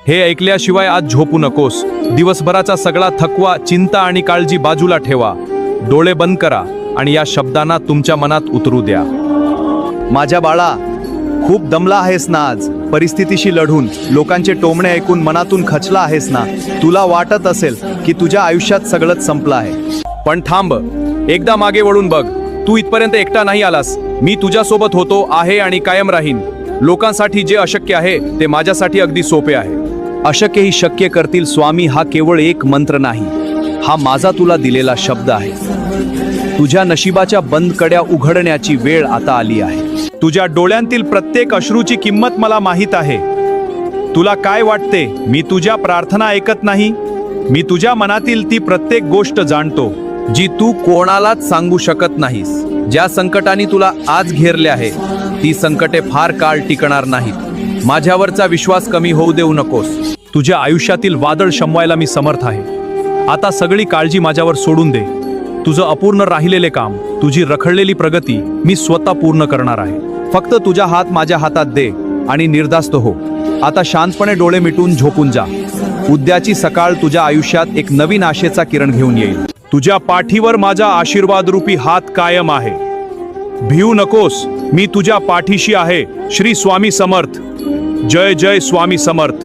हे ऐकल्याशिवाय आज झोपू नकोस. दिवसभराचा सगळा थकवा, चिंता आणि काळजी बाजूला ठेवा. डोळे बंद करा आणि या शब्दांना तुमच्या मनात उतरू द्या. माझ्या बाळा, खूप दमला आहेस ना आज. परिस्थितीशी लढून, लोकांचे टोमणे ऐकून मनातून खचला आहेस ना. तुला वाटत असेल की तुझ्या आयुष्यात सगळंच संपलं आहे. पण थांब, एकदा मागे वळून बघ. तू इथपर्यंत एकटा नाही आलास. मी तुझ्यासोबत होतो, आहे आणि कायम राहीन. लोकांसाठी जे अशक्य आहे ते माझ्यासाठी अगदी सोपे आहे. अशक्य ही शक्य करतील स्वामी हा केवळ एक मंत्र नाही, हा माझा तुला दिलेला शब्द आहे. तुझ्या नशिबाच्या बंद कड्या उघडण्याची वेळ आता आली आहे. तुझ्या डोळ्यांतील प्रत्येक अश्रूची किंमत मला माहीत आहे. तुला काय वाटते, मी तुझ्या प्रार्थना ऐकत नाही? मी तुझ्या मनातील ती प्रत्येक गोष्ट जाणतो, जी तू कोणालाच सांगू शकत नाहीस. ज्या संकटाने तुला आज घेरले आहे, ती संकटे फार काळ टिकणार नाहीत. माझ्यावरचा विश्वास कमी होऊ देऊ नकोस. तुझ्या आयुष्यातील वादळ शमवायला मी समर्थ आहे. आता सगळी काळजी माझ्यावर सोडून दे. तुझं अपूर्ण राहिलेले काम, तुझी रखडलेली प्रगती मी स्वतः पूर्ण करणार आहे. फक्त तुझा हात माझ्या हातात दे आणि निर्धास्त हो. आता शांतपणे डोळे मिटून झोपून जा. उद्याची सकाळ तुझ्या आयुष्यात एक नवीन आशेचा किरण घेऊन येईल. तुझ्या पाठीवर माझा आशीर्वाद रूपी हात कायम आहे. भिऊ नकोस, मी तुझ्या पाठीशी आहे. श्री स्वामी समर्थ. जय जय स्वामी समर्थ.